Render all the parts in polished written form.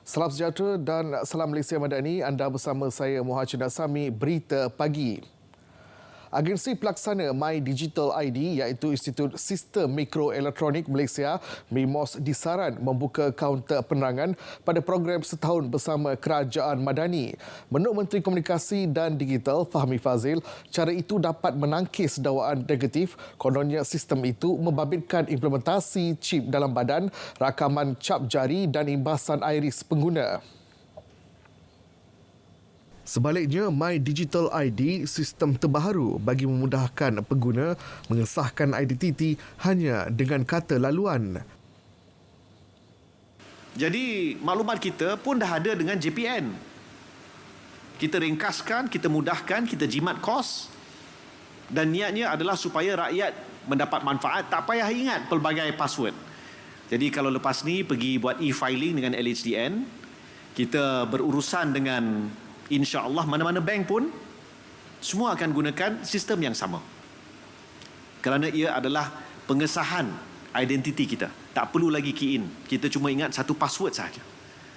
Salam sejahtera dan salam Malaysia Madani. Anda bersama saya Muhajir Nasami, Berita Pagi. Agensi Pelaksana My Digital ID iaitu Institut Sistem Mikroelektronik Malaysia MIMOS disaran membuka kaunter penerangan pada program setahun bersama Kerajaan Madani. Menurut Menteri Komunikasi dan Digital Fahmi Fazil, cara itu dapat menangkis dakwaan negatif kononnya sistem itu membabitkan implementasi chip dalam badan, rakaman cap jari dan imbasan iris pengguna. Sebaliknya, My Digital ID sistem terbaru bagi memudahkan pengguna mengesahkan identiti hanya dengan kata laluan. Jadi maklumat kita pun dah ada dengan JPN. Kita ringkaskan, kita mudahkan, kita jimat kos. Dan niatnya adalah supaya rakyat mendapat manfaat, tak payah ingat pelbagai password. Jadi kalau lepas ni pergi buat e-filing dengan LHDN, kita berurusan dengan insya-Allah mana-mana bank pun semua akan gunakan sistem yang sama. Kerana ia adalah pengesahan identiti kita. Tak perlu lagi key in. Kita cuma ingat satu password sahaja.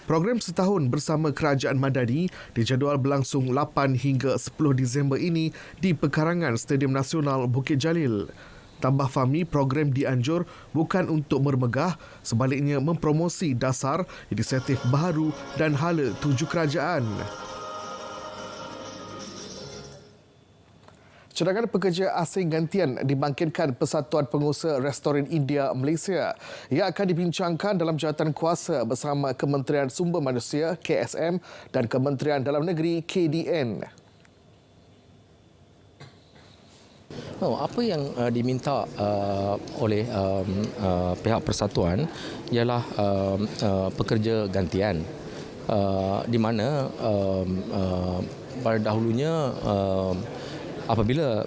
Program setahun bersama Kerajaan Madani dijadual berlangsung 8 hingga 10 Disember ini di pekarangan Stadium Nasional Bukit Jalil. Tambah Fahmi, program dianjur bukan untuk bermegah, sebaliknya mempromosi dasar, inisiatif baharu dan hala tuju kerajaan. Cadangan pekerja asing gantian dibangkitkan Persatuan Pengusaha Restoran India Malaysia. Ia akan dibincangkan dalam jawatan kuasa bersama Kementerian Sumber Manusia KSM dan Kementerian Dalam Negeri KDN. Apa yang diminta oleh pihak persatuan ialah pekerja gantian, di mana pada dahulunya apabila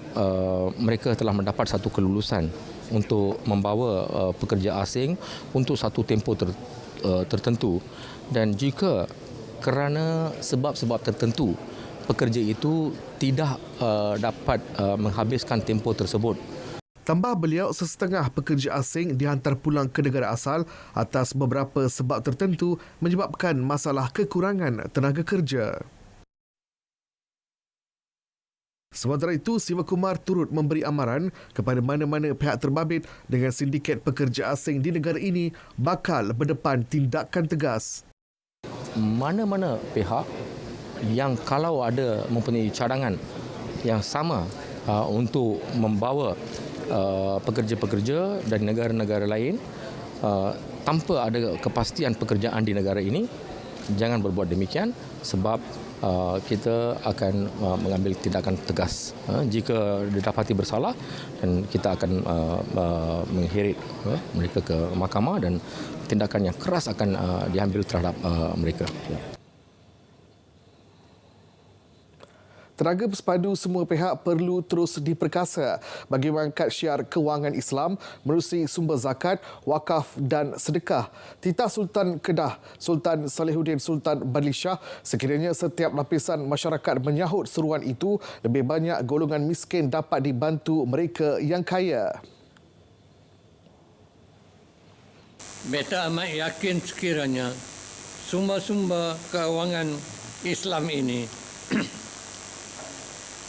mereka telah mendapat satu kelulusan untuk membawa pekerja asing untuk satu tempoh tertentu, dan jika kerana sebab-sebab tertentu pekerja itu tidak dapat menghabiskan tempoh tersebut. Tambah beliau, sesetengah pekerja asing dihantar pulang ke negara asal atas beberapa sebab tertentu menyebabkan masalah kekurangan tenaga kerja. Sementara itu, Siva Kumar turut memberi amaran kepada mana-mana pihak terbabit dengan sindiket pekerja asing di negara ini bakal berdepan tindakan tegas. Mana-mana pihak yang kalau ada mempunyai cadangan yang sama untuk membawa pekerja-pekerja dari negara-negara lain tanpa ada kepastian pekerjaan di negara ini, jangan berbuat demikian, sebab kita akan mengambil tindakan tegas jika didapati bersalah, dan kita akan mengheret mereka ke mahkamah dan tindakan yang keras akan diambil terhadap mereka. Tenaga bersepadu semua pihak perlu terus diperkasa bagi mengangkat syiar kewangan Islam menerusi sumber zakat, wakaf dan sedekah. Titah Sultan Kedah, Sultan Salihuddin Sultan Badli Shah, sekiranya setiap lapisan masyarakat menyahut seruan itu, lebih banyak golongan miskin dapat dibantu mereka yang kaya. Beta amat yakin sekiranya sumber-sumber kewangan Islam ini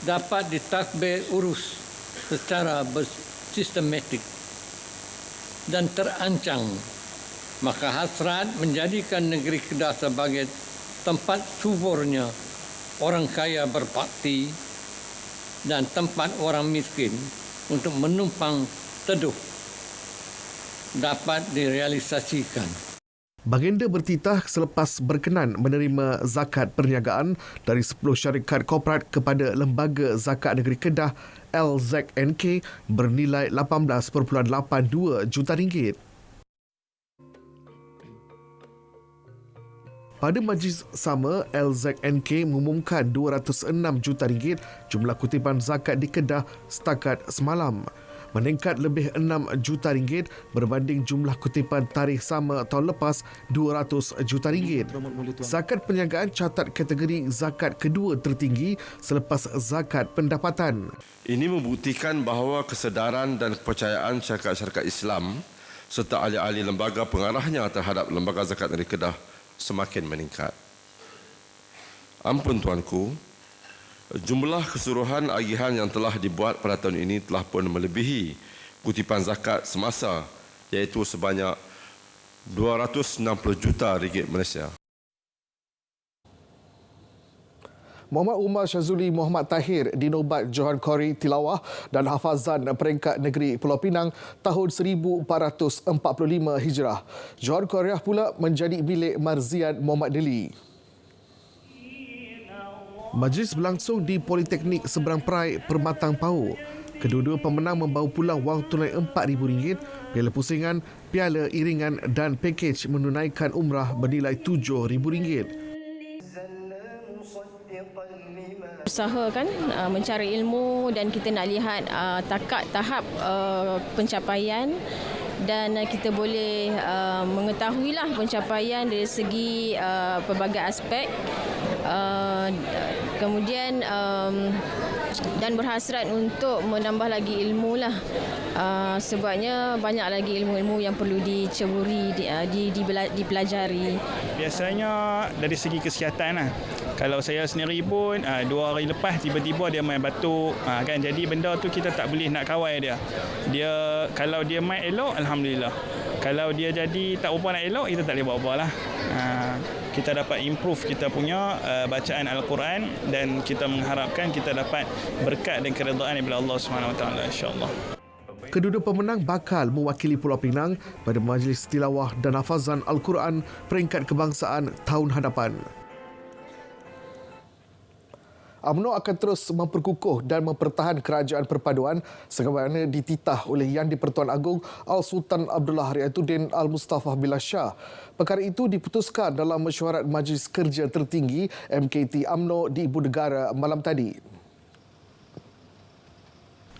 dapat ditadbir urus secara sistematik dan terancang, maka hasrat menjadikan negeri Kedah sebagai tempat suburnya orang kaya berbakti dan tempat orang miskin untuk menumpang teduh dapat direalisasikan. Baginda bertitah selepas berkenan menerima zakat perniagaan dari 10 syarikat korporat kepada Lembaga Zakat Negeri Kedah LZNK bernilai 18.82 juta ringgit. Pada majlis sama, LZNK mengumumkan 206 juta ringgit jumlah kutipan zakat di Kedah setakat semalam, meningkat lebih 6 juta ringgit berbanding jumlah kutipan tarikh sama tahun lepas 200 juta ringgit. Zakat perniagaan catat kategori zakat kedua tertinggi selepas zakat pendapatan. Ini membuktikan bahawa kesedaran dan kepercayaan syarikat-syarikat Islam serta ahli-ahli lembaga pengarahnya terhadap Lembaga Zakat Negeri Kedah semakin meningkat. Ampun tuanku, jumlah keseluruhan agihan yang telah dibuat pada tahun ini telah pun melebihi kutipan zakat semasa, iaitu sebanyak 260 juta ringgit Malaysia. Muhammad Umar Syazuli Muhammad Tahir dinobat Johan Kori Tilawah dan Hafazan Peringkat Negeri Pulau Pinang tahun 1445 Hijrah. Johan Koriah pula menjadi milik Marzian Muhammad Deli. Majlis berlangsung di Politeknik Seberang Perai, Permatang Pau. Kedua-dua pemenang membawa pulang wang tunai RM4,000, piala pusingan, piala iringan dan pakej menunaikan umrah bernilai RM7,000. Usaha kan mencari ilmu dan kita nak lihat tahap pencapaian dan kita boleh mengetahuilah pencapaian dari segi pelbagai aspek. Kemudian dan berhasrat untuk menambah lagi ilmu lah. Sebabnya banyak lagi ilmu-ilmu yang perlu diceburi, dipelajari. Biasanya dari segi kesihatan lah. Kalau saya sendiri pun 2 hari lepas tiba-tiba dia main batuk kan, jadi benda tu kita tak boleh nak kawal dia. Kalau dia main elok, alhamdulillah. Kalau dia jadi tak apa nak elok, kita tak boleh buat apa lah. Kita dapat improve kita punya bacaan Al-Quran dan kita mengharapkan kita dapat berkat dan keredaan daripada Allah SWT, insya-Allah. Kedua-dua pemenang bakal mewakili Pulau Pinang pada Majlis Tilawah dan Hafazan Al-Quran Peringkat Kebangsaan tahun hadapan. UMNO akan terus memperkukuh dan mempertahan kerajaan perpaduan sebagaimana dititah oleh Yang di-Pertuan Agong Al-Sultan Abdullah Riayatuddin Al-Mustafa Billah Shah. Perkara itu diputuskan dalam mesyuarat Majlis Kerja Tertinggi MKT UMNO di Ibu Negara malam tadi.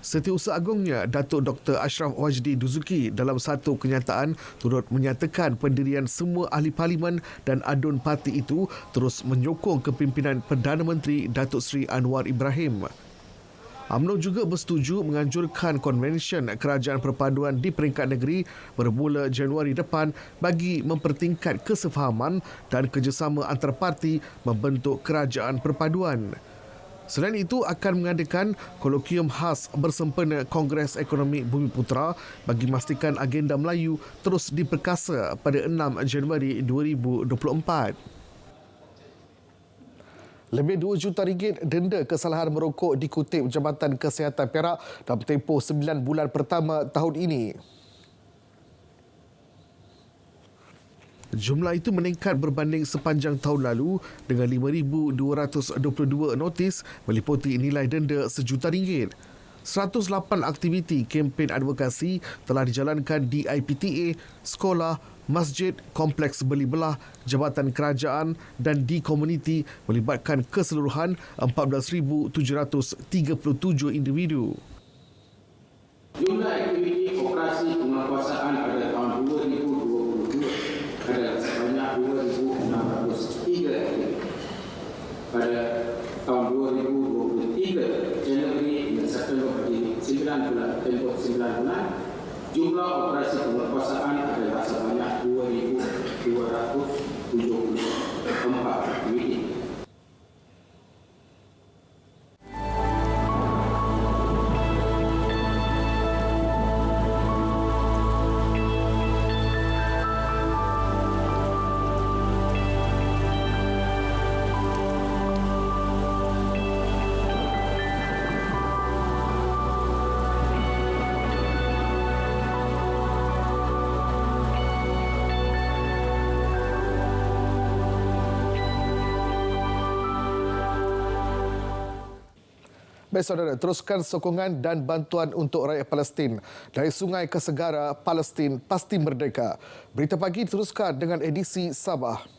Setiausaha Agongnya Datuk Dr. Ashraf Wajdi Duzuki dalam satu kenyataan turut menyatakan pendirian semua ahli parlimen dan adun parti itu terus menyokong kepimpinan Perdana Menteri Datuk Seri Anwar Ibrahim. UMNO juga bersetuju menganjurkan konvensyen kerajaan perpaduan di peringkat negeri bermula Januari depan bagi mempertingkat kesefahaman dan kerjasama antar parti membentuk kerajaan perpaduan. Selain itu akan mengadakan kolokium khas bersempena Kongres Ekonomi Bumiputera bagi memastikan agenda Melayu terus diperkasa pada 6 Januari 2024. Lebih RM2 juta denda kesalahan merokok dikutip Jabatan Kesihatan Perak dalam tempoh 9 bulan pertama tahun ini. Jumlah itu meningkat berbanding sepanjang tahun lalu dengan 5,222 notis meliputi nilai denda RM1 juta. 108 aktiviti kempen advokasi telah dijalankan di IPTA, sekolah, masjid, kompleks beli belah, jabatan kerajaan dan di komuniti melibatkan keseluruhan 14,737 individu. Jumlah aktiviti operasi penguasaan pada tahun 2022 adalah sebanyak 2,603 aktiviti. Pada tahun 2023 Januari hingga September bagi 9 bulan, tempoh 9 bulan, jumlah operasi penguasaan adalah sebanyak 2,274 aktiviti. Baik saudara, teruskan sokongan dan bantuan untuk rakyat Palestin. Dari sungai ke segara, Palestin pasti merdeka. Berita pagi teruskan dengan edisi Sabah.